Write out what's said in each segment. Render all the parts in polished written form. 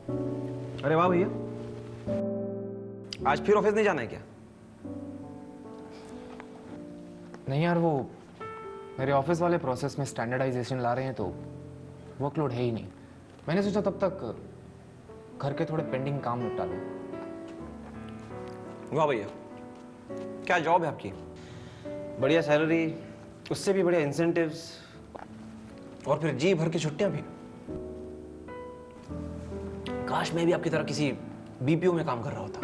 अरे वाह भैया, आज फिर ऑफिस नहीं जाना है क्या? नहीं यार, वो मेरे ऑफिस वाले प्रोसेस में स्टैंडर्डाइजेशन ला रहे हैं तो वर्कलोड है ही नहीं। मैंने सोचा तब तक घर के थोड़े पेंडिंग काम निपटा लूं। वाह भैया, क्या जॉब है आपकी, बढ़िया सैलरी, उससे भी बढ़िया इंसेंटिव्स, और फिर जी भर की छुट्टियां भी। काश मैं भी आपकी तरह किसी बीपीओ में काम कर रहा होता।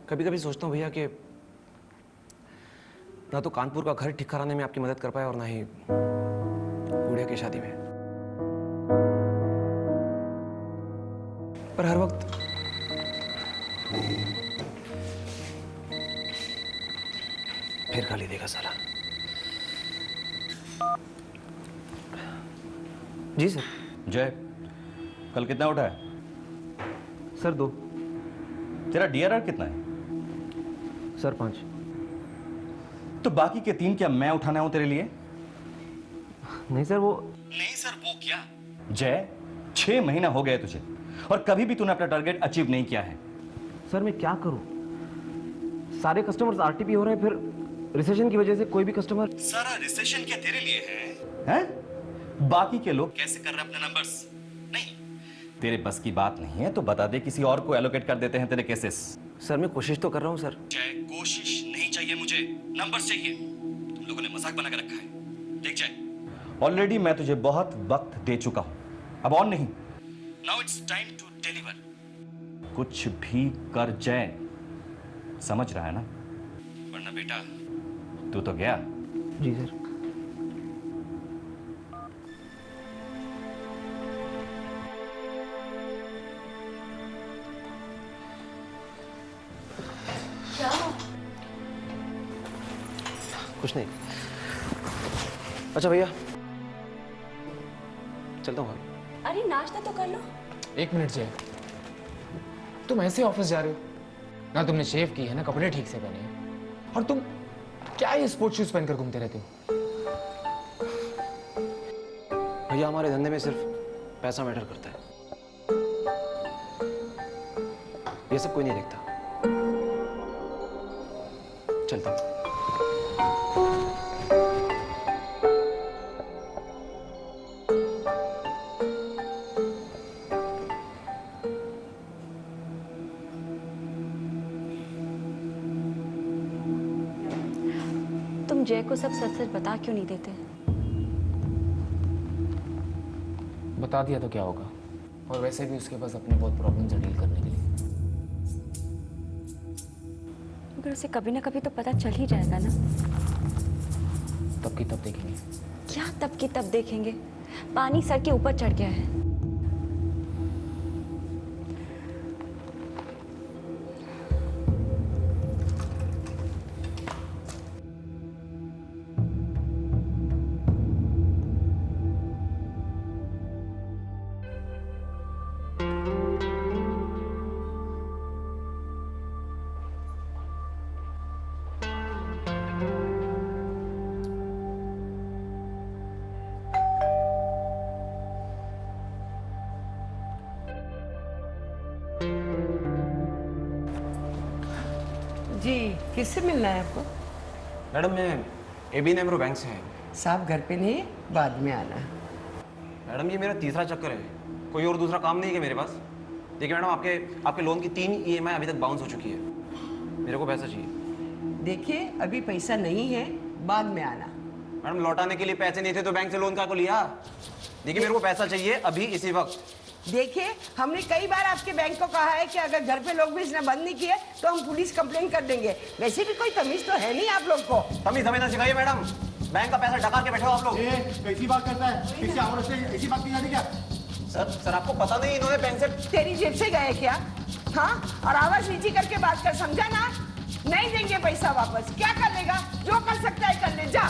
कभी कभी सोचता हूँ भैया कि ना तो कानपुर का घर ठीक कराने में आपकी मदद कर पाए और ना ही गुड़िया की शादी में, पर हर वक्त फिर गाली देगा साला। जी सर। जय, कल कितना उठा है? सर 2। तेरा डीआरआर कितना है? सर 5। तो बाकी के 3 क्या मैं उठाना हूं तेरे लिए? नहीं सर, वो नहीं सर, वो क्या? जय, 6 महीना हो गए तुझे और कभी भी तूने अपना टारगेट अचीव नहीं किया है। सर मैं क्या करूं, सारे कस्टमर्स आरटीपी हो रहे हैं, फिर रिसेशन की वजह से कोई भी कस्टमर। सारा रिसेशन क्या तेरे लिए है? बाकी के लोग कैसे कर रहे हैं अपने नंबर्स? नहीं, तेरे बस की बात नहीं है तो बता दे, किसी और को एलोकेट कर देते हैं तेरे केसेस। सर मैं कोशिश तो कर रहा हूं सर। जय, कोशिश नहीं चाहिए मुझे, नंबर्स चाहिए। तुम लोगों ने मजाक बना के रखा है। देख जय, ऑलरेडी मैं तुझे बहुत वक्त दे चुका हूं, अब और नहीं। Now it's time to deliver. कुछ भी कर जय, समझ रहा है ना? वरना बेटा तू तो गया। जी सर। कुछ नहीं। अच्छा भैया, चलता हूँ। अरे नाश्ता तो कर लो। 1 मिनट जय, तुम ऐसे ऑफिस जा रहे हो ना? तुमने शेव की है ना, कपड़े ठीक से पहने हैं, और तुम क्या ये स्पोर्ट्स शूज पहनकर घूमते रहते हो? भैया हमारे धंधे में सिर्फ पैसा मैटर करता है, ये सब कोई नहीं देखता। चलता हूँ। तुम जय को सब सच सच बता क्यों नहीं देते? बता दिया तो क्या होगा, और वैसे भी उसके पास अपने बहुत प्रॉब्लम्स है डील करने के लिए। मगर उसे कभी ना कभी तो पता चल ही जाएगा ना। तब की तब देखेंगे। क्या तब की तब देखेंगे? पानी सर के ऊपर चढ़ गया है। जी, किससे मिलना है आपको? मैडम मैं एबी नेमरो बैंक से है। साहब घर पे नहीं, बाद में आना। मैडम ये मेरा तीसरा चक्कर है, कोई और दूसरा काम नहीं है मेरे पास। देखिए मैडम, आपके लोन की 3 EMI अभी तक बाउंस हो चुकी है, मेरे को पैसा चाहिए। देखिए अभी पैसा नहीं है, बाद में आना। मैडम लौटाने के लिए पैसे नहीं थे तो बैंक से लोन का को लिया? देखिए मेरे को पैसा चाहिए अभी इसी वक्त। देखिए हमने कई बार आपके बैंक को कहा है कि अगर घर पे लोग भेजना बंद नहीं किए तो हम पुलिस कंप्लेन कर देंगे। वैसे भी कोई तमीज तो है नहीं आप लोग को। तमीज हमें ना सिखाइए मैडम, बैंक का पैसा डका के बैठो आप लोग। कैसी बात करता है? किसी और से ऐसी बात की जाती क्या? सर आपको पता नहीं इन्होंने बैंक से। तेरी जेब से गए क्या? हाँ, और आवाज नीची करके बात कर, समझा ना? नहीं देंगे पैसा वापस। क्या कर लेगा? जो कर सकता है कर ले, जा।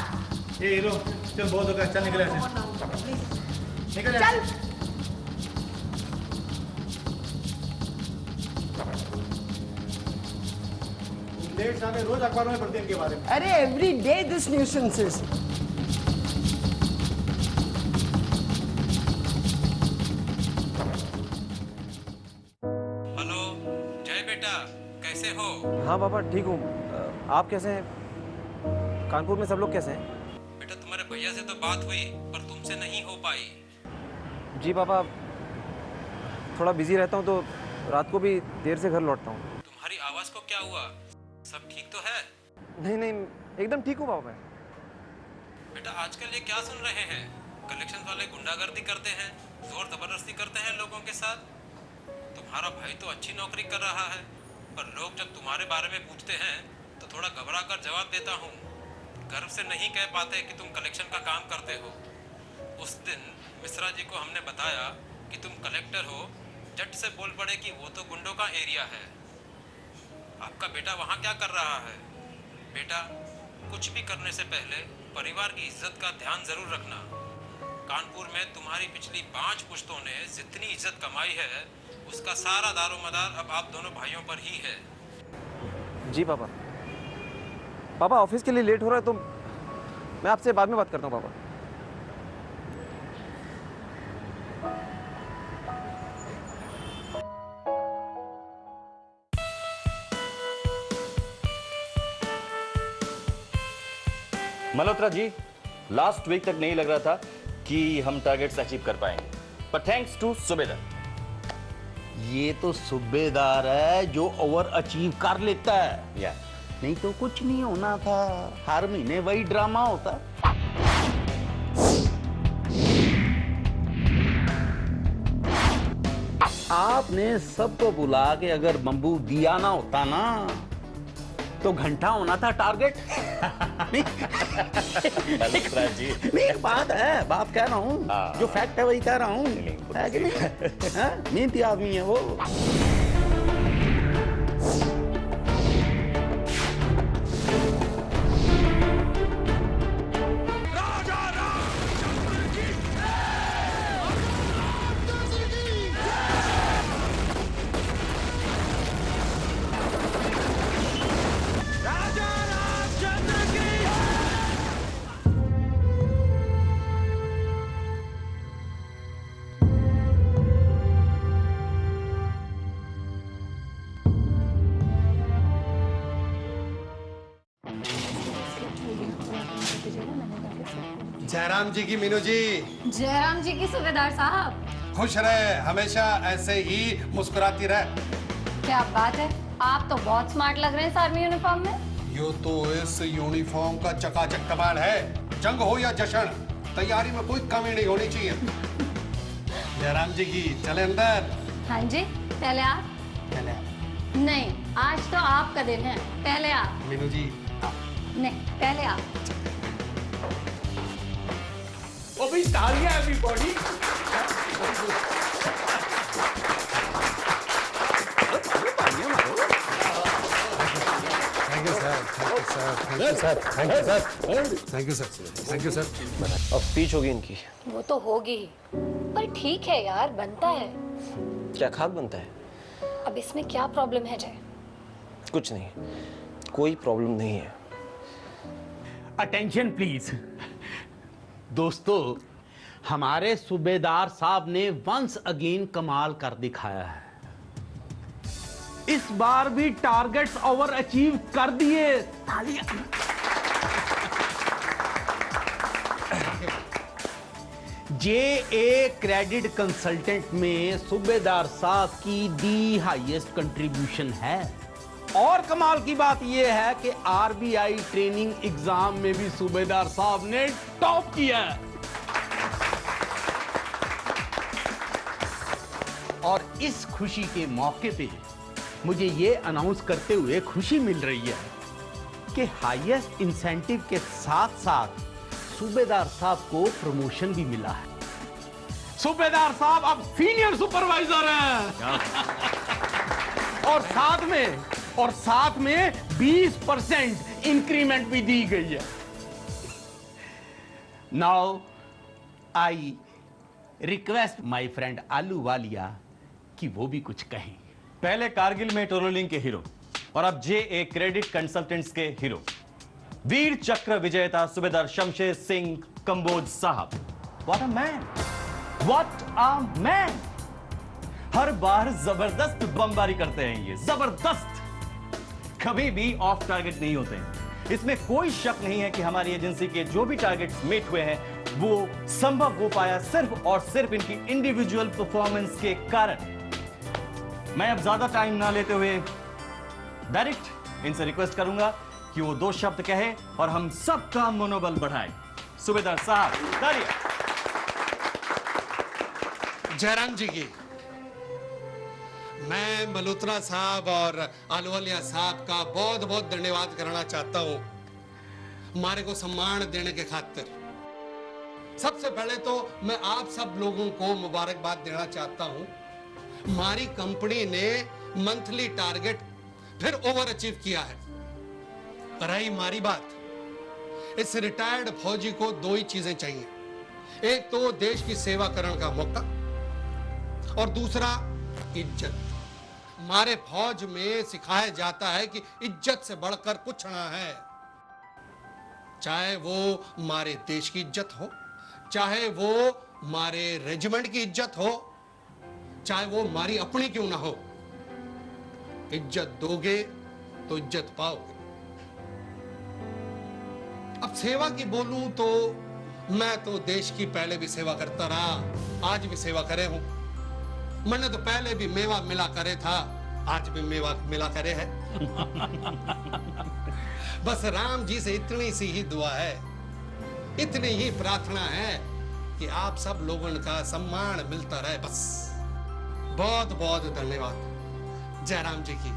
ये लो, चल बहुत हो गया, चल निकले ऐसे। निकल चल। लेट सामने रोज अखबारों में पढ़ते हैं इनके बारे में। अरे एवरी डे दिस न्यूसेंसेस। कैसे हो? हाँ पापा ठीक हूँ। आप कैसे हैं? कानपुर में सब लोग कैसे हैं? बेटा तुम्हारे भैया से तो बात हुई पर तुमसे नहीं हो पाई। जी पापा, थोड़ा बिजी रहता हूँ तो रात को भी देर से घर लौटता हूँ। तुम्हारी आवाज को क्या हुआ? सब ठीक तो है? नहीं नहीं, एकदम ठीक हूँ पापा मैं। बेटा आजकल ये क्या सुन रहे हैं? कलेक्शन वाले गुंडागर्दी करते हैं, जोर जबरदस्ती करते हैं लोगों के साथ। तुम्हारा भाई तो अच्छी नौकरी कर रहा है, पर लोग जब तुम्हारे बारे में पूछते हैं तो थोड़ा घबरा कर जवाब देता हूँ। गर्व से नहीं कह पाते कि तुम कलेक्शन का काम करते हो। उस दिन मिश्रा जी को हमने बताया कि तुम कलेक्टर हो, झट से बोल पड़े कि वो तो गुंडों का एरिया है। आपका बेटा वहाँ क्या कर रहा है? बेटा कुछ भी करने से पहले परिवार की इज्जत का ध्यान जरूर रखना। कानपुर में तुम्हारी पिछली 5 पुश्तों ने जितनी इज्जत कमाई है उसका सारा दारोमदार अब आप दोनों भाइयों पर ही है। जी पापा। पापा ऑफिस के लिए लेट हो रहा है तो मैं आपसे बाद में बात करता हूँ पापा। मल्होत्रा जी, लास्ट वीक तक नहीं लग रहा था कि हम टारगेट्स अचीव कर पाएंगे, पर थैंक्स टू सूबेदार। ये तो सूबेदार है जो ओवर अचीव कर लेता है, या नहीं तो कुछ नहीं होना था। हर महीने वही ड्रामा होता। आपने सबको बुला के अगर बम्बू दिया ना होता ना तो घंटा होना था टारगेट। मल्होत्रा जी, नहीं बात है, बात कह रहा हूँ, जो फैक्ट है वही कह रहा हूँ। है कि नहीं? हाँ, मेहनती आदमी है वो। जयराम जी की मीनू जी, जयराम जी की सूबेदार साहब, खुश रहे, हमेशा ऐसे ही मुस्कुराती रहे। क्या बात है, आप तो बहुत स्मार्ट लग रहे हैं इस आर्मी यूनिफॉर्म में। यो तो इस यूनिफॉर्म का चकाचक कमाल है। जंग हो या जश्न, तैयारी में कोई कमी नहीं होनी चाहिए। जयराम जी की चले अंदर। हाँ जी, पहले आप। पहले आप। नहीं, आज तो आपका दिन है, पहले आप। मीनू जी नहीं, पहले आप। ओ भाई तालियां everybody. Thank you sir, thank you sir, thank you sir, thank you sir, thank you sir. अब स्पीच होगी इनकी। वो तो होगी ही, पर ठीक है यार, बनता है। क्या खाक बनता है? अब इसमें क्या प्रॉब्लम है जय? कुछ नहीं, कोई प्रॉब्लम नहीं है। अटेंशन प्लीज दोस्तों, हमारे सूबेदार साहब ने वंस अगेन कमाल कर दिखाया है। इस बार भी टारगेट्स ओवर अचीव कर दिए। तालियां। JA क्रेडिट कंसल्टेंट में सूबेदार साहब की दी हाईएस्ट कंट्रीब्यूशन है। और कमाल की बात यह है कि RBI ट्रेनिंग एग्जाम में भी सूबेदार साहब ने टॉप किया है। और इस खुशी के मौके पे मुझे ये अनाउंस करते हुए खुशी मिल रही है कि हाईएस्ट इंसेंटिव के साथ साथ सूबेदार साहब को प्रमोशन भी मिला है। सूबेदार साहब अब सीनियर सुपरवाइजर हैं। और साथ में 20% इंक्रीमेंट भी दी गई है। Now I request my friend आलू वालिया कि वो भी कुछ कहें। पहले कारगिल में टोरलिंग के हीरो और अब JA क्रेडिट कंसल्टेंट्स के हीरो, वीर चक्र विजेता सूबेदार शमशेर सिंह कंबोज साहब। What a man, what a man. हर बार जबरदस्त बमबारी करते हैं ये, जबरदस्त। कभी भी ऑफ टारगेट नहीं होते हैं। इसमें कोई शक नहीं है कि हमारी एजेंसी के जो भी टारगेट्स मीट हुए हैं वो संभव हो पाया सिर्फ और सिर्फ इनकी इंडिविजुअल परफॉर्मेंस के कारण। मैं अब ज्यादा टाइम ना लेते हुए डायरेक्ट इनसे रिक्वेस्ट करूंगा कि वो 2 शब्द कहे और हम सबका मनोबल बढ़ाए। सूबेदार साहब, तालियां। जयराम जी की मैं मल्होत्रा साहब और आलूवालिया साहब का बहुत बहुत धन्यवाद करना चाहता हूं हमारे को सम्मान देने के खातिर। सबसे पहले तो मैं आप सब लोगों को मुबारकबाद देना चाहता हूं। हमारी कंपनी ने मंथली टारगेट फिर ओवर अचीव किया है। रही हमारी बात, इस रिटायर्ड फौजी को 2 ही चीजें चाहिए, एक तो देश की सेवा करने का मौका और दूसरा इज्जत। हमारे फौज में सिखाया जाता है कि इज्जत से बढ़कर कुछ ना है। चाहे वो हमारे देश की इज्जत हो, चाहे वो हमारे रेजिमेंट की इज्जत हो, चाहे वो हमारी अपनी क्यों ना हो, इज्जत दोगे तो इज्जत पाओगे। अब सेवा की बोलूं तो मैं तो देश की पहले भी सेवा करता रहा, आज भी सेवा करे हूं। मैंने तो पहले भी मेवा मिला करे था, आज भी मेवा मिला करे है। बस राम जी से इतनी सी ही दुआ है, इतनी ही प्रार्थना है कि आप सब लोगों का सम्मान मिलता रहे बस। बहुत बहुत धन्यवाद जयराम जी की।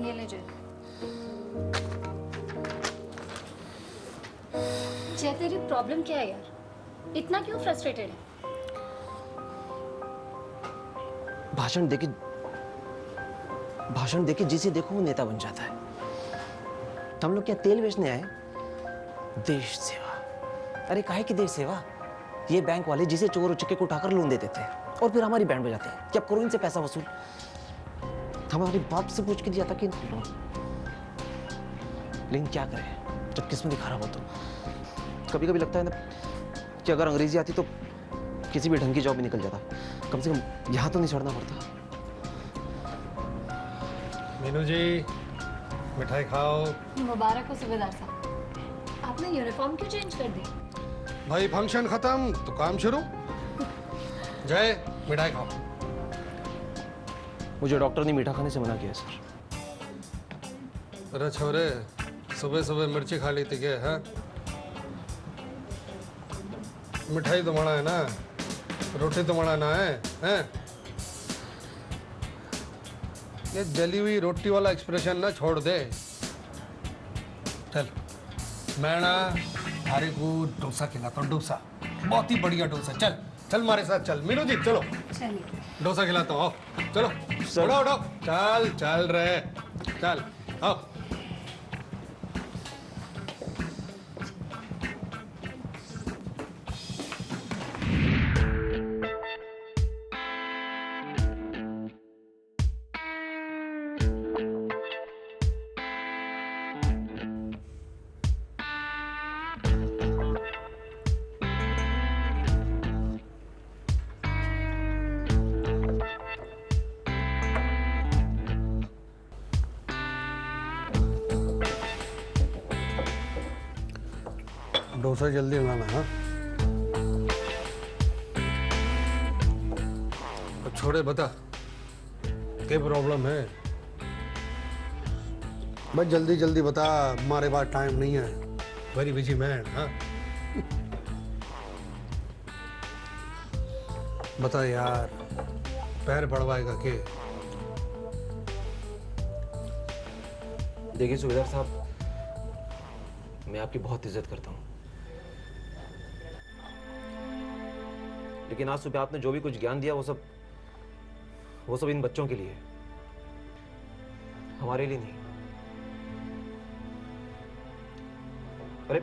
ये ले जय। जय, तेरी प्रॉब्लम क्या है यार? इतना क्यों फ्रस्ट्रेटेड है? भाषण देके जिसे देखो वो नेता बन जाता है। तो हम लोग क्या तेल बेचने आए? देश सेवा। अरे काहे की देश सेवा? ये बैंक वाले जिसे चोर उचक्के को उठाकर लोन दे देते हैं और फिर हमारी बैंड बजाते हैं कि अब करो इनसे पैसा वसूल। हमारे बाप से पूछ के दिया था कि लोन, लेकिन क्या करें जब किस्मत खराब हो तो। कभी कभी लगता है ना कि अगर अंग्रेजी आती तो किसी भी ढंग की जॉब में निकल जाता, कम से कम यहाँ तो नहीं छोड़ना पड़ता। मीनू जी मिठाई खाओ। मुबारक हो सूबेदार साहब। आपने यूनिफॉर्म क्यों चेंज कर दी? भाई फंक्शन खत्म तो काम शुरू। जय मिठाई खाओ। मुझे डॉक्टर ने मीठा खाने से मना किया सर। अरे छोरे, सुबह सुबह मिर्ची खा ली थी क्या है? मिठाई तो मना है ना, रोटी तो मना ना है, हैं? ये जली हुई रोटी वाला एक्सप्रेशन ना छोड़ दे। चल मैं ना थारे को डोसा खिलाता हूँ, डोसा बहुत ही बढ़िया डोसा। चल चल हमारे साथ चल। मीनू जी चलो, चलिए। डोसा खिलाता हूँ, आओ चलो। उठाओ उठाओ, चल चल रहे, चल आओ। डोसा जल्दी बनाना। हाँ छोड़े, बता क्या प्रॉब्लम है? बस जल्दी जल्दी बता, हमारे पास टाइम नहीं है। Very busy man. हाँ बता यार, पैर पड़वाएगा के? देखिए सूबेदार साहब, मैं आपकी बहुत इज्जत करता हूँ, लेकिन आज सुबह आपने जो भी कुछ ज्ञान दिया वो सब इन बच्चों के लिए, हमारे लिए नहीं। अरे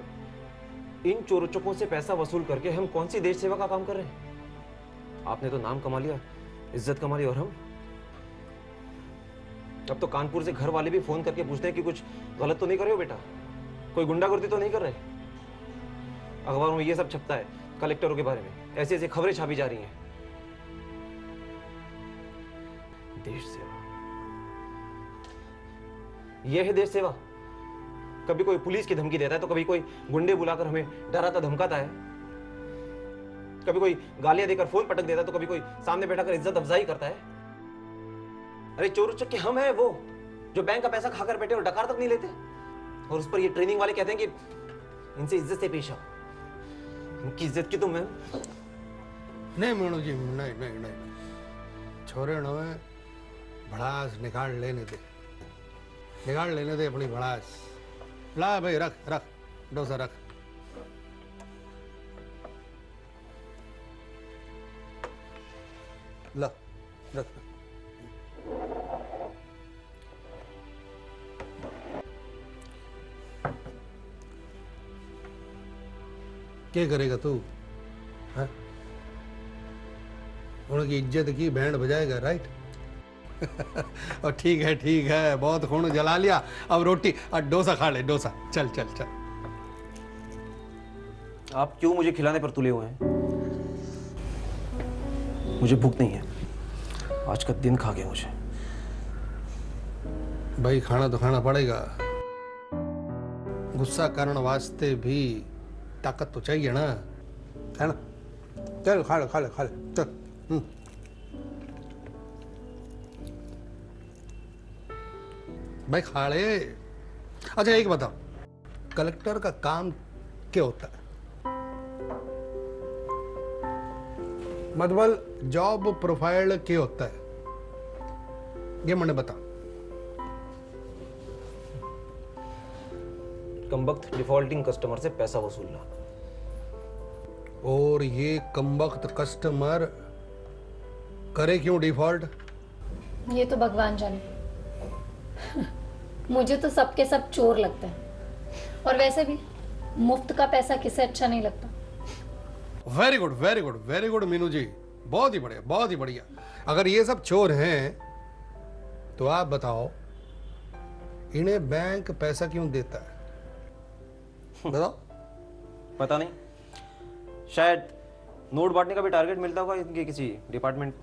इन चोरोचकों से पैसा वसूल करके हम कौन सी देश सेवा का काम कर रहे हैं? आपने तो नाम कमा लिया, इज्जत कमा ली, और अब तो कानपुर से घर वाले भी फोन करके पूछते हैं कि कुछ गलत तो नहीं कर रहे हो बेटा, कोई गुंडागर्दी तो नहीं कर रहे। अखबारों में ये सब छपता है कलेक्टरों के बारे में, ऐसी ऐसी खबरें छापी जा रही हैं। देश सेवा, यह है देश सेवा। कभी कोई पुलिस की धमकी देता है तो कभी कोई गुंडे बुलाकर हमें डराता धमकाता है, कभी कोई गालियां देकर फोन पटक देता है तो कभी कोई सामने बैठाकर इज्जत अफजाई करता है। अरे चोर उचक्के हम हैं वो जो बैंक का पैसा खाकर बैठे और डकार तक नहीं लेते, और उस पर ये ट्रेनिंग वाले कहते हैं कि इनसे इज्जत से पेश आओ। इनकी इज्जत की तो मैं नहीं मीनू जी, नहीं नहीं नहीं, छोरे न भड़ास निकाल लेने दे, निकाल लेने दे अपनी भड़ास। ला भाई, रख रख डोसा रख। ला रख। क्या करेगा तू? हाँ? उनकी इज्जत की बैंड बजाएगा, राइट? और ठीक है, बहुत खून जला लिया, अब रोटी और डोसा खा ले, डोसा। चल चल चल। आप क्यों मुझे खिलाने पर तुले हुए हैं? मुझे भूख नहीं है, आज का दिन खा गया मुझे। भाई खाना तो खाना पड़ेगा, गुस्सा करने वास्ते भी ताकत तो चाहिए ना, है ना? चल खा ले खा ले खा ले, चल। भाई खा ले। अच्छा एक बताओ, कलेक्टर का काम क्या होता है? मतलब जॉब प्रोफाइल क्या होता है, ये मैंने बता। कमबख्त डिफॉल्टिंग कस्टमर से पैसा वसूलना। और ये कमबख्त कस्टमर करे क्यों डिफॉल्ट? ये तो भगवान जाने। मुझे तो सबके सब चोर लगते हैं, और वैसे भी मुफ्त का पैसा किसे अच्छा नहीं लगता। Very good very good very good Meenu ji, बहुत ही बढ़िया बहुत ही बढ़िया। अगर ये सब चोर हैं तो आप बताओ इन्हें बैंक पैसा क्यों देता है? बताओ। पता नहीं, शायद नोट बांटने का भी टारगेट मिलता होगा इनके किसी डिपार्टमेंट।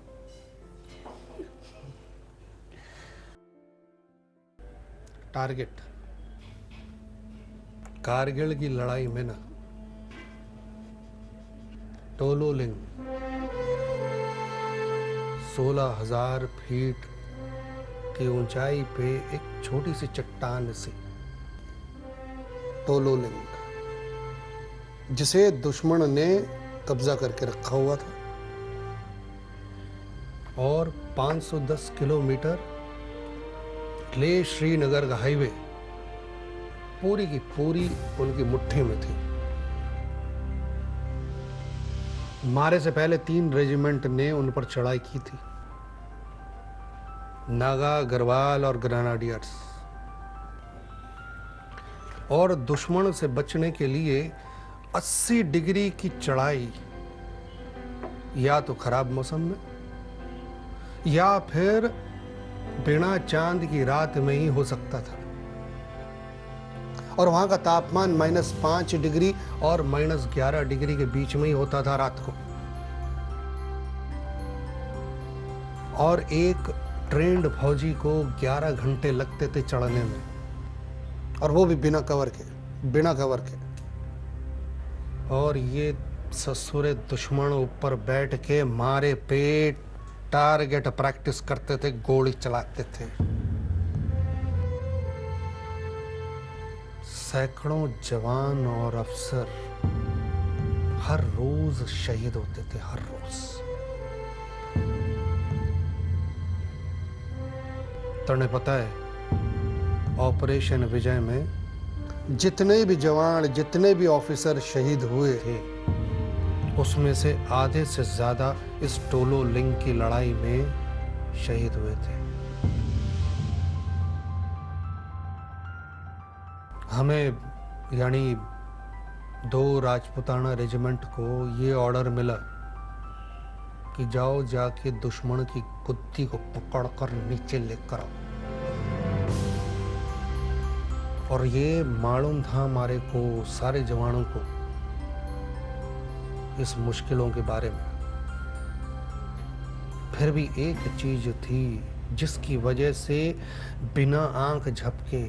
टारगेट? कारगिल की लड़ाई में ना टोलोलिंग 16,000 फीट की ऊंचाई पे एक छोटी सी चट्टान से टोलोलिंग, जिसे दुश्मन ने कब्जा करके रखा हुआ था, और 510 किलोमीटर लेह श्रीनगर का हाईवे पूरी की पूरी उनकी मुट्ठी में थी। मारे से पहले 3 रेजिमेंट ने उन पर चढ़ाई की थी, नागा, गढ़वाल और ग्रेनाडियर्स। और दुश्मन से बचने के लिए 80 डिग्री की चढ़ाई या तो खराब मौसम में या फिर बिना चांद की रात में ही हो सकता था। और वहां का तापमान -5 डिग्री और -11 डिग्री के बीच में ही होता था रात को। और एक ट्रेंड फौजी को 11 घंटे लगते थे चढ़ने में, और वो भी बिना कवर के। और ये ससुरे दुश्मन ऊपर बैठ के मारे पेट टारगेट प्रैक्टिस करते थे, गोली चलाते थे। सैकड़ों जवान और अफसर हर रोज शहीद होते थे, हर रोज। तने पता है ऑपरेशन विजय में जितने भी जवान, जितने भी ऑफिसर शहीद हुए थे, उसमें से आधे से ज्यादा इस टोलोलिंग की लड़ाई में शहीद हुए थे। हमें यानी 2 राजपुताना रेजिमेंट को ये ऑर्डर मिला कि जाओ जाके दुश्मन की कुत्ती को पकड़कर नीचे लेकर आओ। और ये मालूम था हमारे को, सारे जवानों को, इस मुश्किलों के बारे में। फिर भी एक चीज थी जिसकी वजह से बिना आंख झपके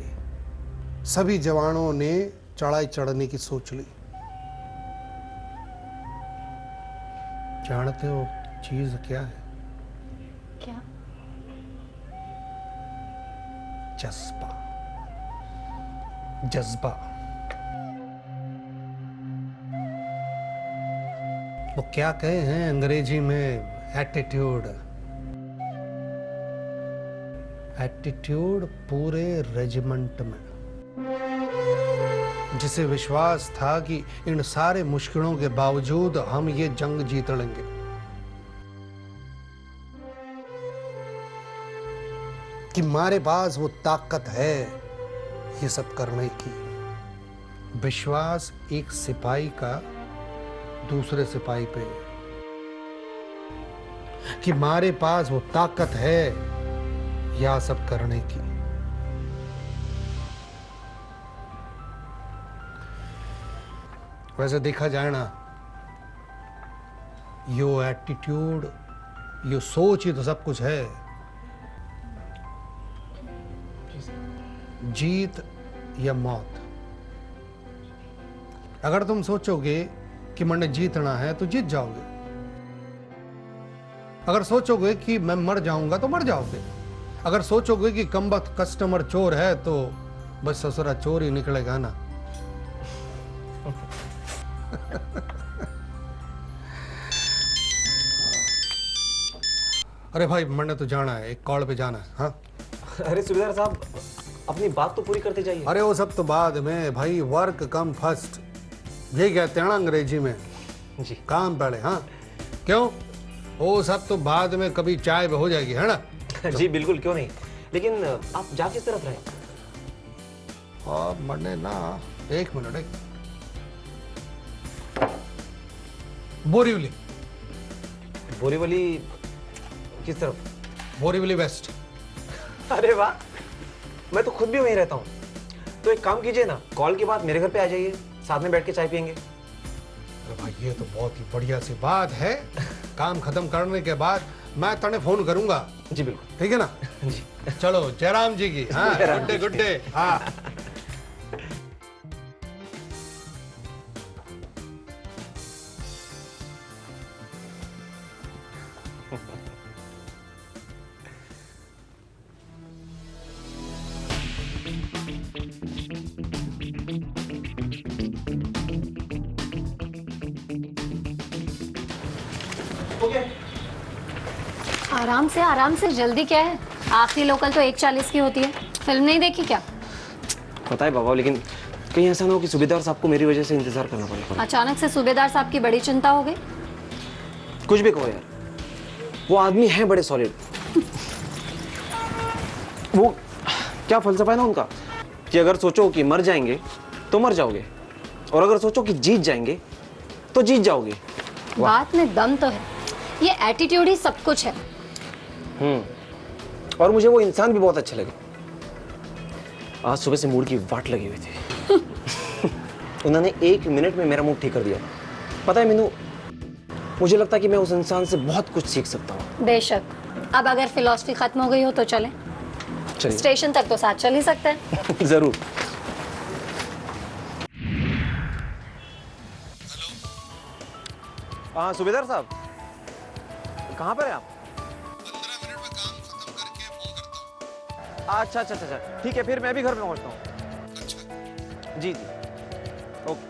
सभी जवानों ने चढ़ाई चढ़ने की सोच ली। जानते हो चीज क्या है? क्या? जज्बा। जज्बा। वो क्या कहे हैं अंग्रेजी में? एटीट्यूड। एटीट्यूड पूरे रेजिमेंट में, जिसे विश्वास था कि इन सारे मुश्किलों के बावजूद हम ये जंग जीत लेंगे। कि हमारे पास वो ताकत है ये सब करने की। विश्वास एक सिपाही का दूसरे सिपाही पे, कि हमारे पास वो ताकत है यह सब करने की। वैसे देखा जाए ना, यो एटीट्यूड, यो सोच ही तो सब कुछ है। जीत या मौत। अगर तुम सोचोगे कि मैंने जीतना है तो जीत जाओगे। अगर सोचोगे कि मैं मर जाऊंगा तो मर जाओगे। अगर सोचोगे कि कमबख्त कस्टमर चोर है तो बस ससुरा चोर ही निकलेगा ना। अरे भाई मैंने तो जाना है, एक कॉल पे जाना है। हाँ अरे सूबेदार साहब, अपनी बात तो पूरी करते जाइए। अरे वो सब तो बाद में भाई, वर्क कम फर्स्ट, ये कहते हैं ना अंग्रेजी में। जी। काम पहले। हाँ क्यों? वो सब तो बाद में, कभी चाय पे हो जाएगी, है ना? जी बिल्कुल, क्यों नहीं। लेकिन आप जा किस तरफ रहे? मैंने ना, एक मिनट, बोरीवली। बोरीवली किस तरफ? बोरीवली वेस्ट। अरे वाह, मैं तो खुद भी वहीं रहता हूँ। तो एक काम कीजिए ना, कॉल के बाद मेरे घर पे आ जाइए, साथ में बैठ के चाय पियेंगे। अरे भाई ये तो बहुत ही बढ़िया सी बात है। काम खत्म करने के बाद मैं तने फोन करूंगा। जी बिल्कुल। ठीक है ना? जी। चलो जयराम जी की। हाँ गुड्डे गुड्डे। हाँ आराम से, जल्दी क्या है? आखिरी लोकल तो 1:40 की होती है। फिल्म नहीं देखी क्या? पता है बाबा, लेकिन कहीं ऐसा ना हो कि सूबेदार साहब को मेरी वजह से इंतजार करना पड़े। अचानक से सूबेदार साहब की बड़ी चिंता हो गई। कुछ भी कहो यार, वो आदमी है बड़े सॉलिड। वो क्या फलसफा है ना उनका, कि अगर सोचो कि मर जाएंगे तो मर जाओगे, और अगर सोचो कि जीत जाएंगे तो जीत जाओगे। बात में दम तो है, ये एटीट्यूड ही सब कुछ है। और मुझे वो इंसान भी बहुत अच्छे लगे। आज सुबह से मूड की वाट लगी हुई थी। उन्होंने 1 मिनट में मेरा मूड ठीक कर दिया। पता है मीनू, मुझे लगता है कि मैं उस इंसान से बहुत कुछ सीख सकता हूँ। बेशक। अब अगर फिलॉसफी खत्म हो गई हो तो चले, स्टेशन तक तो साथ चल ही सकते हैं। जरूर। हाँ सूबेदार साहब, कहाँ पर हैं आप? 15 मिनट में काम खत्म करके फोन करता हूँ। अच्छा, ठीक है, फिर मैं भी घर में पहुँचता हूँ। अच्छा जी, ओके।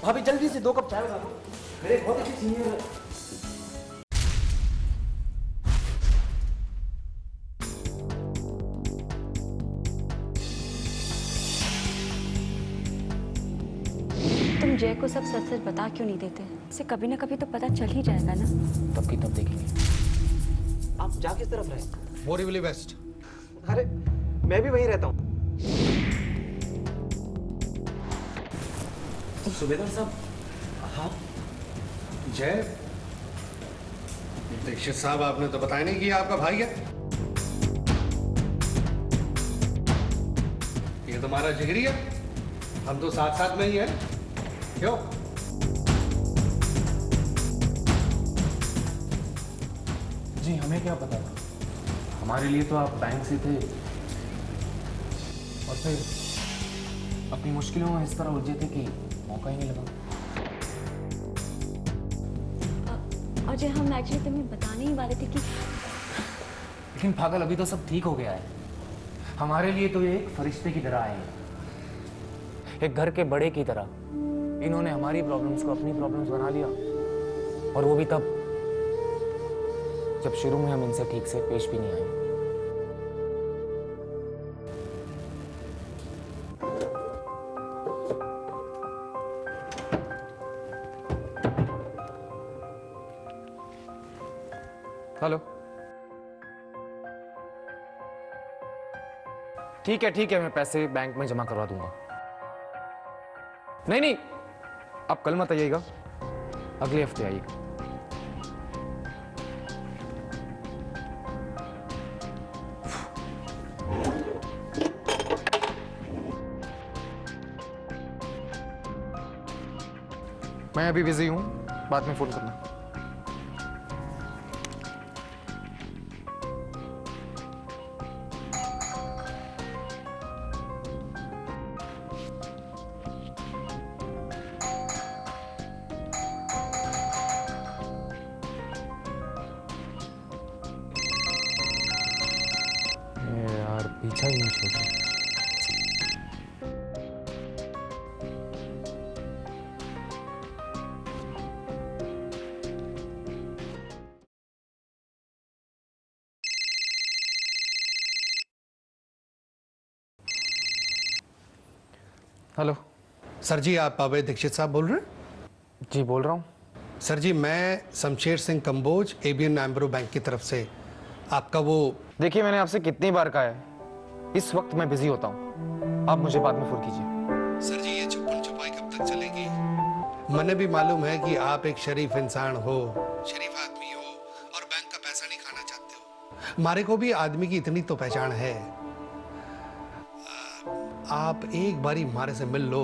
भाभी जल्दी से 2 कप चाय बना दो, मेरे बहुत अच्छे सीनियर है। तुम जय को सब सच सच बता क्यों नहीं देते? इसे कभी ना कभी तो पता चल ही जाएगा ना। तब की तब देखेंगे। आप जा किस तरफ रहे? बोरीवली वेस्ट। अरे मैं भी वहीं रहता हूँ। सुबेदार साहब, हाँ जय, दीक्षित साहब आपने तो बताया नहीं कि ये आपका भाई है। ये तुम्हारा जिगरी है, हम तो साथ साथ में ही हैं। क्यों? जी हमें क्या पता था, हमारे लिए तो आप बैंक से थे और फिर अपनी मुश्किलों में इस तरह उलझे थे कि मौका ही नहीं लगा। अजय हम एक्चुअली तुम्हें बताने ही वाले थे कि लेकिन पागल अभी तो सब ठीक हो गया है। हमारे लिए तो ये एक फरिश्ते की तरह आए हैं, एक घर के बड़े की तरह। इन्होंने हमारी प्रॉब्लम्स को अपनी प्रॉब्लम्स बना लिया, और वो भी तब जब शुरू में हम इनसे ठीक से पेश भी नहीं आए। हेलो, ठीक है, मैं पैसे बैंक में जमा करवा दूंगा। नहीं, आप कल मत आइएगा, अगले हफ्ते आइएगा। मैं अभी बिजी हूं, बाद में फोन करना। यार पीछा ही नहीं छोड़ा। हेलो सर जी, आप अभय दीक्षित साहब बोल रहे हैं? जी बोल रहा हूँ। सर जी, मैं Shamsher Singh Kamboj ABN AMRO bank की तरफ से आपका वो। देखिए मैंने आपसे कितनी बार कहा है, इस वक्त मैं बिजी होता हूँ, आप मुझे बाद में फोन कीजिए। सर जी, ये छुपन छुपाई कब तक चलेगी? मने भी मालूम है कि आप एक शरीफ इंसान हो, शरीफ आदमी हो और बैंक का पैसा नहीं खाना चाहते हो। हमारे को भी आदमी की इतनी तो पहचान है। आप एक बारी हमारे से मिल लो,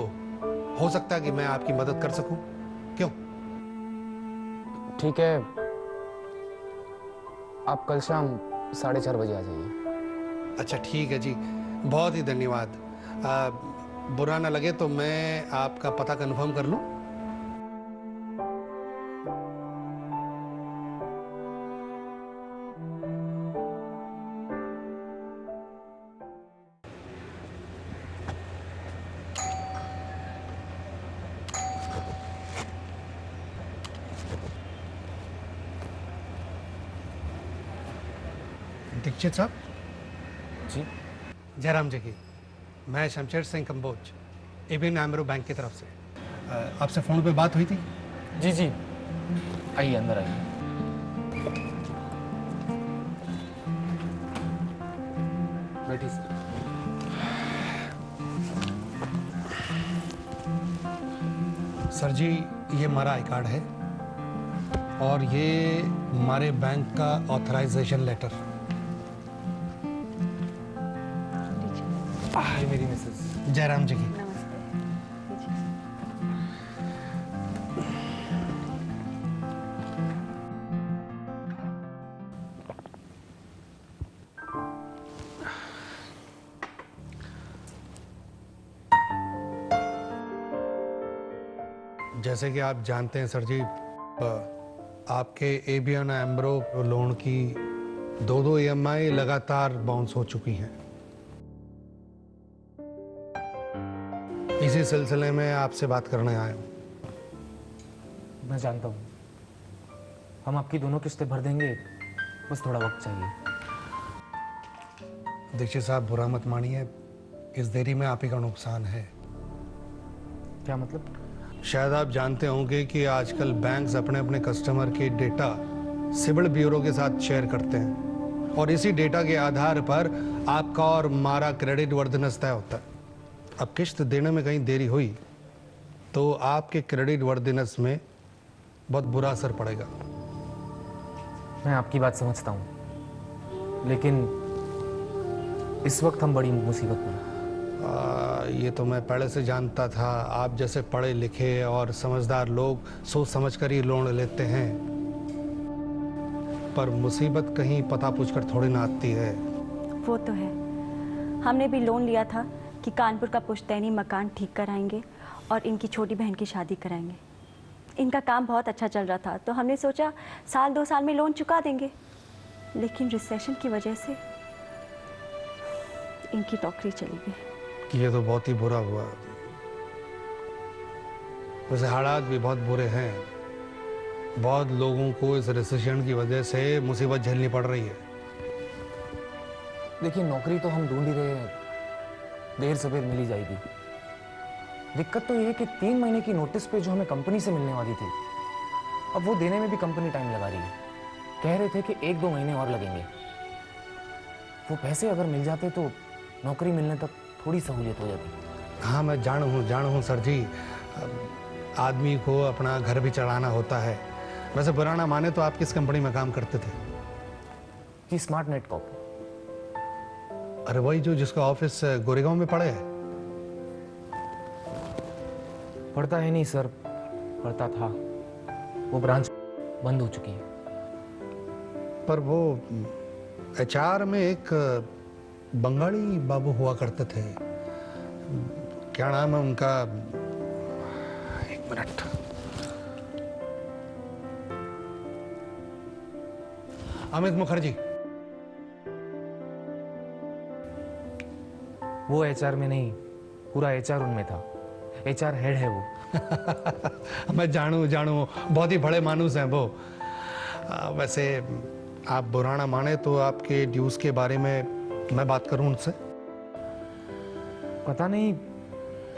हो सकता है कि मैं आपकी मदद कर सकूं। क्यों? ठीक है, आप कल शाम 4:30 बजे आ जाइए। अच्छा ठीक है जी, बहुत ही धन्यवाद। बुरा ना लगे तो मैं आपका पता कंफर्म कर लूं? दीक्षित साहब जी, जयराम जी की, मैं Shamsher Singh Kamboj ABN AMRO bank की तरफ से। आपसे फोन पे बात हुई थी? जी आइए, अंदर आइए। बैठिए सर। सर जी, ये हमारा आई कार्ड है और ये हमारे बैंक का ऑथराइजेशन लेटर। ये मेरी मिसेस जयराम जी की। जैसे कि आप जानते हैं सर जी, आपके एबीएन एम्ब्रो लोन की 2 EMI लगातार बाउंस हो चुकी हैं। इसी सिलसिले में आपसे बात करने आया हूं। मैं जानता हूँ, हम आपकी दोनों किस्तें भर देंगे, बस थोड़ा वक्त चाहिए। दीक्षित साहब, बुरा मत मानिए, इस देरी में आप ही का नुकसान है। क्या मतलब? शायद आप जानते होंगे कि आजकल बैंक्स अपने अपने कस्टमर के डेटा सिविल ब्यूरो के साथ शेयर करते हैं और इसी डेटा के आधार पर आपका और हमारा क्रेडिट वर्दनेस तय होता है। अब किश्त देने में कहीं देरी हुई तो आपके क्रेडिट वर्दिनेस में बहुत बुरा असर पड़ेगा। मैं आपकी बात समझता हूँ, लेकिन इस वक्त हम बड़ी मुसीबत में हैं। ये तो मैं पहले से जानता था। आप जैसे पढ़े लिखे और समझदार लोग सोच समझ कर ही लोन लेते हैं, पर मुसीबत कहीं पता पूछकर थोड़ी ना आती है। वो तो है, हमने भी लोन लिया था कि कानपुर का पुश्तैनी मकान ठीक कराएंगे और इनकी छोटी बहन की शादी कराएंगे। इनका काम बहुत अच्छा चल रहा था, तो हमने सोचा 1-2 साल में लोन चुका देंगे, लेकिन रिसेशन की वजह से इनकी नौकरी चली गई। ये तो बहुत ही बुरा हुआ। वैसे हालात भी बहुत बुरे हैं। बहुत लोगों को इस रिसेशन की वजह से मुसीबत झेलनी पड़ रही है। देखिए, नौकरी तो हम ढूंढ ही रहे हैं, देर सवेर मिल ही जाएगी। दिक्कत तो ये है कि 3 महीने की नोटिस पे जो हमें कंपनी से मिलने वाली थी, अब वो देने में भी कंपनी टाइम लगा रही है। कह रहे थे कि 1-2 महीने और लगेंगे। वो पैसे अगर मिल जाते तो नौकरी मिलने तक थोड़ी सहूलियत हो जाती। हाँ, मैं जान हूँ सर जी। आदमी को अपना घर भी चलाना होता है। वैसे बुरा ना माने तो आप किस कंपनी में काम करते थे? कि स्मार्ट नेट कॉप। अरे वही जो जिसका ऑफिस गोरेगांव में पड़े है? पढ़ता है नहीं सर, पढ़ता था। वो ब्रांच बंद हो चुकी है। पर वो एचआर में एक बंगाली बाबू हुआ करते थे, क्या नाम है उनका? 1 मिनट। अमित मुखर्जी। वो एचआर में नहीं, पूरा एचआर उनमें था। एचआर हेड है वो। मैं जानू बहुत ही बड़े मानुस हैं वो। वैसे आप बुरा ना माने तो आपके ड्यूज के बारे में मैं बात करूं उनसे? पता नहीं,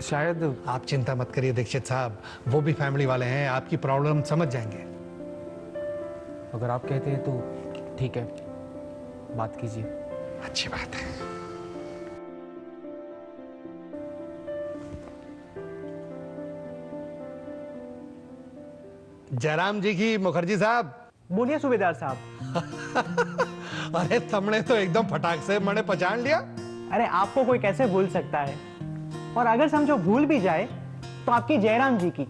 शायद। आप चिंता मत करिए दीक्षित साहब, वो भी फैमिली वाले हैं, आपकी प्रॉब्लम समझ जाएंगे। अगर आप कहते हैं तो ठीक है, बात कीजिए। अच्छी बात है। जयराम जी की मुखर्जी साहब। बोलिए सूबेदार साहब। अरे तुमने तो एकदम फटाक से मैंने पहचान लिया। अरे आपको कोई कैसे भूल सकता है, और अगर समझो भूल भी जाए तो आपकी जयराम जी की,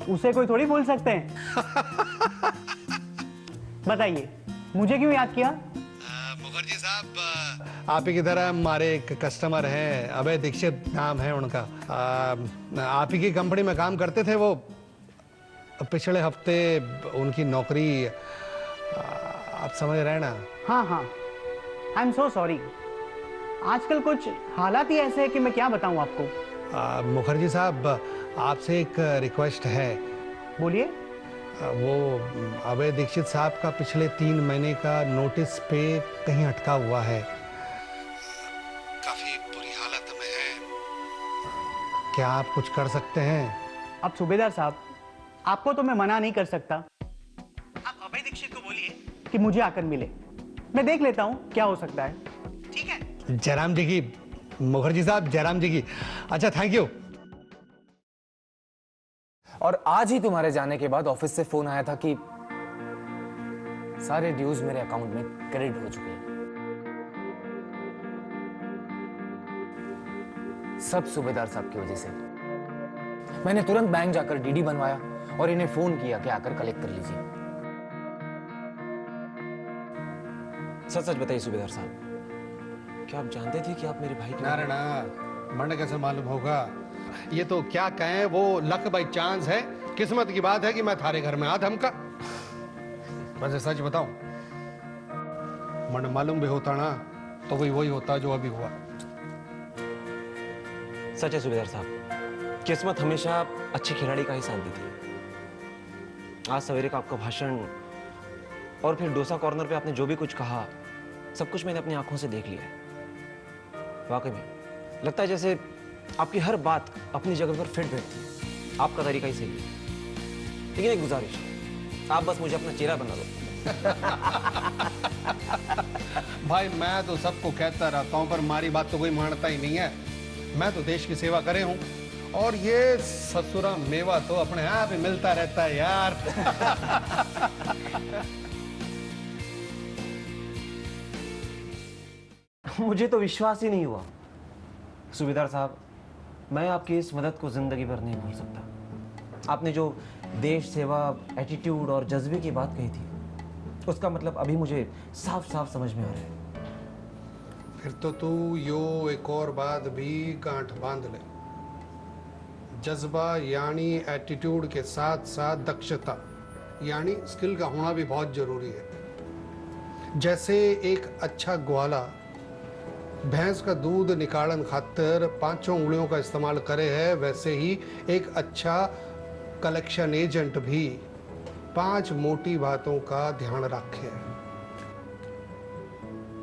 उसे कोई थोड़ी भूल सकते हैं। बताइए, मुझे क्यों याद किया? मुखर्जी साहब, आप ही की तरह हमारे एक कस्टमर हैं, अभय दीक्षित नाम है उनका। आप ही की कंपनी में काम करते थे वो। पिछले हफ्ते उनकी नौकरी, आप समझ रहे हैं ना? हाँ, आई एम सो सॉरी। आजकल कुछ हालात ही ऐसे हैं कि मैं क्या बताऊं आपको। मुखर्जी साहब, आपसे एक रिक्वेस्ट है। बोलिए। वो अभय दीक्षित साहब का पिछले 3 महीने का नोटिस पे कहीं अटका हुआ है, काफी बुरी हालत में है। क्या आप कुछ कर सकते हैं? अब सूबेदार साहब, आपको तो मैं मना नहीं कर सकता। आप अभय दीक्षित को बोलिए कि मुझे आकर मिले, मैं देख लेता हूं क्या हो सकता है। ठीक है? जयराम जी की, मुखर्जी साहब, जयराम जी की। अच्छा, थैंक यू। और आज ही तुम्हारे जाने के बाद ऑफिस से फोन आया था कि सारे ड्यूज मेरे अकाउंट में क्रेडिट हो चुके हैं। सब सूबेदार साहब की वजह से। मैंने तुरंत बैंक जाकर डीडी बनवाया और इन्हें फोन किया कि आकर कलेक्ट कर लीजिए। सच सच बताइए सूबेदार साहब, क्या आप जानते थे कि आप मेरे भाई के? ना, मैंने कैसे मालूम होगा? ये तो क्या कहें, वो लक बाई चांस है, किस्मत की बात है कि मैं थारे घर में आ धमका। वैसे सच बताऊं, मैंने मालूम भी होता ना तो वही होता जो अभी हुआ। सच है सूबेदार साहब, किस्मत हमेशा अच्छे खिलाड़ी का ही साथ देती है। आज सवेरे का आपका भाषण और फिर डोसा कॉर्नर पे आपने जो भी कुछ कहा, सब कुछ मैंने अपनी आंखों से देख लिया है। वाकई में लगता है जैसे आपकी हर बात अपनी जगह पर फिट बैठती है। आपका तरीका ही सही है, लेकिन एक गुजारिश, आप बस मुझे अपना चेहरा बना दो। भाई, मैं तो सबको कहता रहता हूं, पर हमारी बात तो कोई मानता ही नहीं है। मैं तो देश की सेवा करे हूं और ये ससुरा मेवा तो अपने आप ही मिलता रहता है यार। मुझे तो विश्वास ही नहीं हुआ। सूबेदार साहब, मैं आपकी इस मदद को जिंदगी भर नहीं भूल सकता। आपने जो देश सेवा, एटीट्यूड और जज्बे की बात कही थी, उसका मतलब अभी मुझे साफ साफ समझ में आ रहा है। फिर तो तू यो एक और बात भी गांठ बांध ले। जज्बा यानी एटीट्यूड के साथ साथ दक्षता यानी स्किल का होना भी बहुत जरूरी है। जैसे एक अच्छा ग्वाला भैंस का दूध निकालन खातिर 5 उंगलियों का इस्तेमाल करे है, वैसे ही एक अच्छा कलेक्शन एजेंट भी 5 मोटी बातों का ध्यान रखे।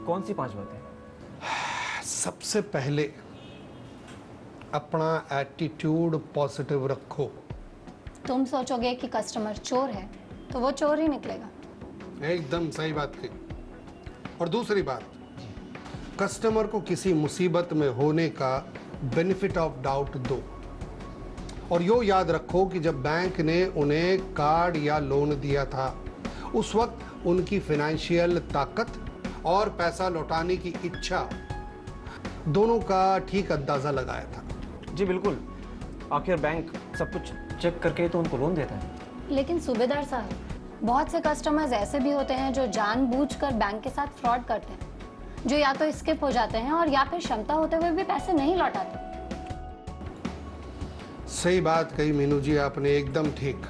कौन सी 5 बातें? सबसे पहले अपना एटीट्यूड पॉजिटिव रखो। तुम सोचोगे कि कस्टमर चोर है तो वो चोर ही निकलेगा। एकदम सही बात कही। और दूसरी बात, कस्टमर को किसी मुसीबत में होने का बेनिफिट ऑफ डाउट दो। और यो याद रखो कि जब बैंक ने उन्हें कार्ड या लोन दिया था, उस वक्त उनकी फाइनेंशियल ताकत और पैसा लौटाने की इच्छा दोनों का ठीक अंदाजा लगाया था। जी बिल्कुल, आखिर बैंक सब कुछ चेक करके तो उनको लोन देता है। लेकिन सूबेदार साहब, बहुत से कस्टमर्स ऐसे भी होते हैं जो जानबूझकर बैंक के साथ फ्रॉड करते हैं, जो या तो स्किप हो जाते हैं और या फिर क्षमता होते हुए भी पैसे नहीं लौटाते। सही बात कही मीनू जी आपने, एकदम ठीक।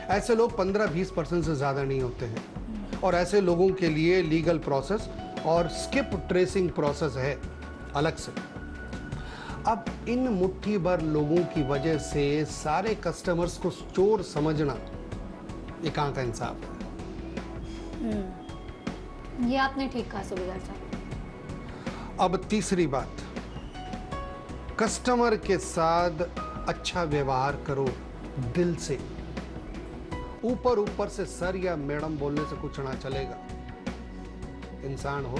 ऐसे लोग 15-20% से ज्यादा नहीं होते हैं और ऐसे लोगों के लिए लीगल प्रोसेस और स्किप ट्रेसिंग प्रोसेस है अलग से। अब इन मुट्ठी भर लोगों की वजह से सारे कस्टमर्स को चोर समझना ये कहां का इंसाफ है। ये आपने ठीक कहा सूबेदार साहब। अब तीसरी बात, कस्टमर के साथ अच्छा व्यवहार करो दिल से। ऊपर ऊपर से सर या मैडम बोलने से कुछ ना चलेगा। इंसान हो,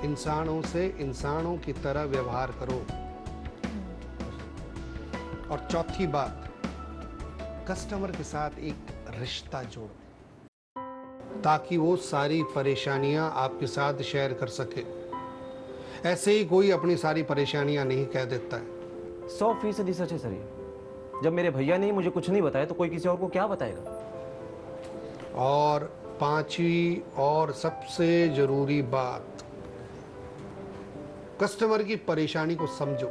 इंसानों से इंसानों की तरह व्यवहार करो। और चौथी बात, कस्टमर के साथ एक रिश्ता जोड़ो ताकि वो सारी परेशानियां आपके साथ शेयर कर सके। ऐसे ही कोई अपनी सारी परेशानियां नहीं कह देता है। 100% सच है सर ये। जब मेरे भैया ने मुझे कुछ नहीं बताया तो कोई किसी और को क्या बताएगा। और पांचवी और सबसे जरूरी बात, कस्टमर की परेशानी को समझो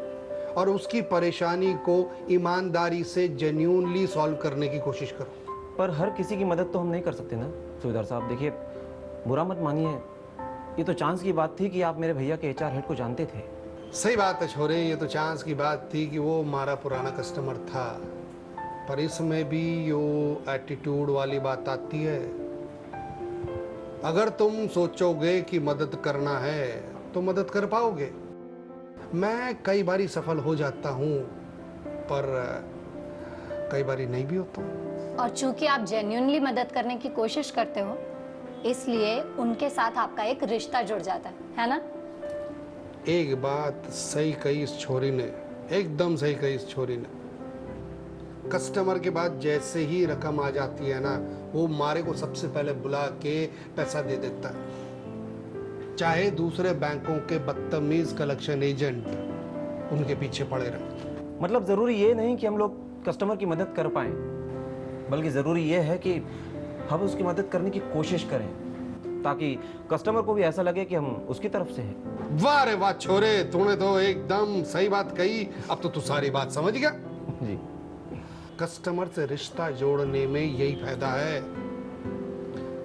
और उसकी परेशानी को ईमानदारी से जेन्युइनली सॉल्व करने की कोशिश करो। पर हर किसी की मदद तो हम नहीं कर सकते ना सूबेदार साहब। देखिए, बुरा मत मानिए, ये तो चांस की बात थी कि आप मेरे भैया के HR हेड को जानते थे। सही बात है छोरे, ये तो चांस की बात थी कि वो हमारा पुराना कस्टमर था, पर इसमें भी यो एटीट्यूड वाली बात आती है। अगर तुम सोचोगे कि मदद करना है तो मदद कर पाओगे। मैं कई बारी सफल हो जाता हूं, पर कई बारी नहीं भी होता हूं। और चूंकि आप जेन्युइनली मदद करने की कोशिश करते हो, इसलिए उनके साथ आपका एक रिश्ता जुड़ जाता है ना? एक बात सही कही इस छोरी ने, एकदम सही कही इस छोरी ने। कस्टमर के बाद जैसे ही रकम आ जाती है ना, वो मारे को सबसे पहले बुला के पैसा दे देता है, चाहे दूसरे बैंकों के बदतमीज कलेक्शन एजेंट उनके पीछे पड़े रहे। मतलब जरूरी ये नहीं कि हम लोग कस्टमर की मदद कर पाए, बल्कि जरूरी ये है कि हम उसकी मदद करने की कोशिश करें ताकि कस्टमर को भी ऐसा लगे कि हम उसकी तरफ से हैं। वाह रे वाह छोरे, तूने तो एकदम सही बात कही। अब तो तू सारी बात समझ गया। जी, कस्टमर से रिश्ता जोड़ने में यही फायदा है,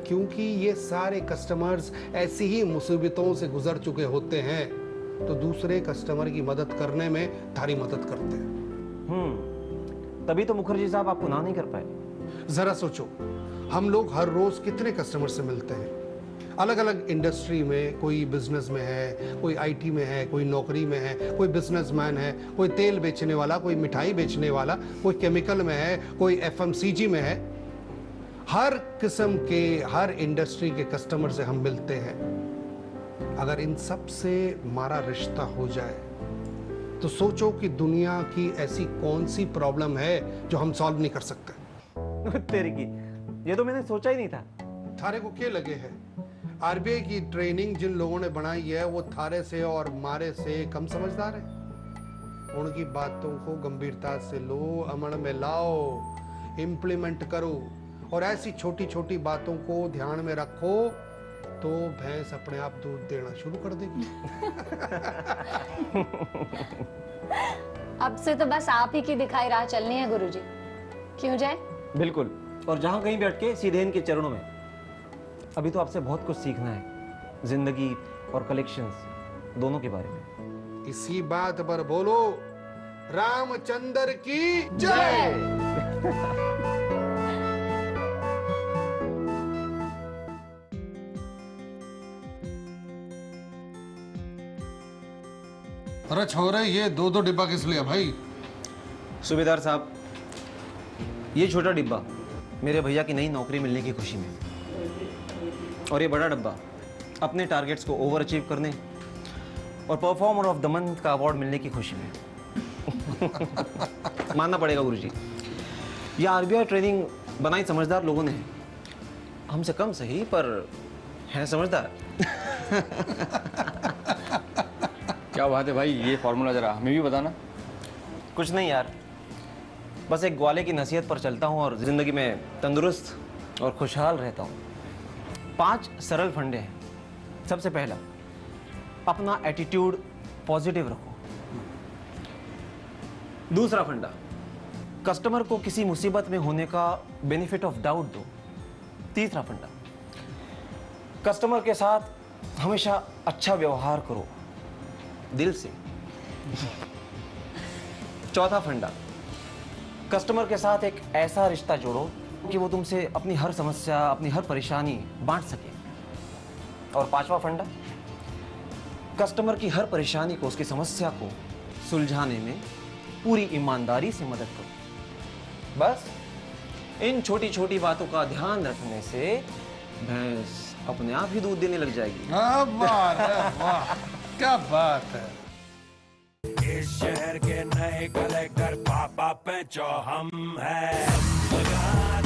क्योंकि ये सारे कस्टमर्स ऐसी ही मुसीबतों से गुजर चुके होते हैं, तो दूसरे कस्टमर की मदद करने में थारी मदद करते हैं। तभी तो मुखर्जी साहब आपको ना नहीं कर पाए। जरा सोचो, हम लोग हर रोज कितने कस्टमर से मिलते हैं, अलग अलग इंडस्ट्री में। कोई बिजनेस में है, कोई IT में है, कोई नौकरी में है, कोई बिजनेसमैन है, कोई तेल बेचने वाला, कोई मिठाई बेचने वाला, कोई केमिकल में है, कोई FMCG में है। हर किस्म के, हर इंडस्ट्री के कस्टमर से हम मिलते हैं। अगर इन सब से हमारा रिश्ता हो जाए तो सोचो कि दुनिया की ऐसी कौन सी प्रॉब्लम है जो हम सॉल्व नहीं कर सकते। तेरी की, ये तो मैंने सोचा ही नहीं था। थारे को क्या लगे है आरबीआई की ट्रेनिंग जिन लोगों ने बनाई है वो थारे से और मारे से कम समझदार है। उनकी बातों को गंभीरता से लो, अमल में लाओ, इम्प्लीमेंट करो और ऐसी छोटी छोटी बातों को ध्यान में रखो तो भैंस अपने आप दूध देना शुरू कर देगी। अब से तो बस आप ही की दिखाई राह चलनी है गुरुजी। क्यों जय? बिल्कुल, और जहां कहीं बैठ के सीधे इनके चरणों में। अभी तो आपसे बहुत कुछ सीखना है, जिंदगी और कलेक्शंस दोनों के बारे में। इसी बात पर बोलो रामचंद्र की जय। अरे छोरे, ये दो डिब्बा किस लिए भाई? सूबेदार साहब, ये छोटा डिब्बा मेरे भैया की नई नौकरी मिलने की खुशी में, और ये बड़ा डब्बा अपने टारगेट्स को ओवर अचीव करने और परफॉर्मर ऑफ द मंथ का अवार्ड मिलने की खुशी में। मानना पड़ेगा गुरुजी, ये आरबीआई ट्रेनिंग बनाई समझदार लोगों ने है। हमसे कम सही, पर है समझदार। क्या बात है भाई, ये फॉर्मूला जरा हमें भी बताना। कुछ नहीं यार, बस एक ग्वाले की नसीहत पर चलता हूँ और जिंदगी में तंदुरुस्त और खुशहाल रहता हूँ। 5 सरल फंडे हैं। सबसे पहला, अपना एटीट्यूड पॉजिटिव रखो। दूसरा फंडा, कस्टमर को किसी मुसीबत में होने का बेनिफिट ऑफ डाउट दो। तीसरा फंडा, कस्टमर के साथ हमेशा अच्छा व्यवहार करो, दिल से। चौथा फंडा, कस्टमर के साथ एक ऐसा रिश्ता जोड़ो कि वो तुमसे अपनी हर समस्या, अपनी हर परेशानी बांट सके। और पांचवा फंडा, कस्टमर की हर परेशानी को, उसकी समस्या को सुलझाने में पूरी ईमानदारी से मदद करो। बस इन छोटी छोटी बातों का ध्यान रखने से भैंस अपने आप ही दूध देने लग जाएगी। क्या बात है, वाह क्या बात है। इस शहर के नए कलेक्टर पापा पेंचो हम हैं।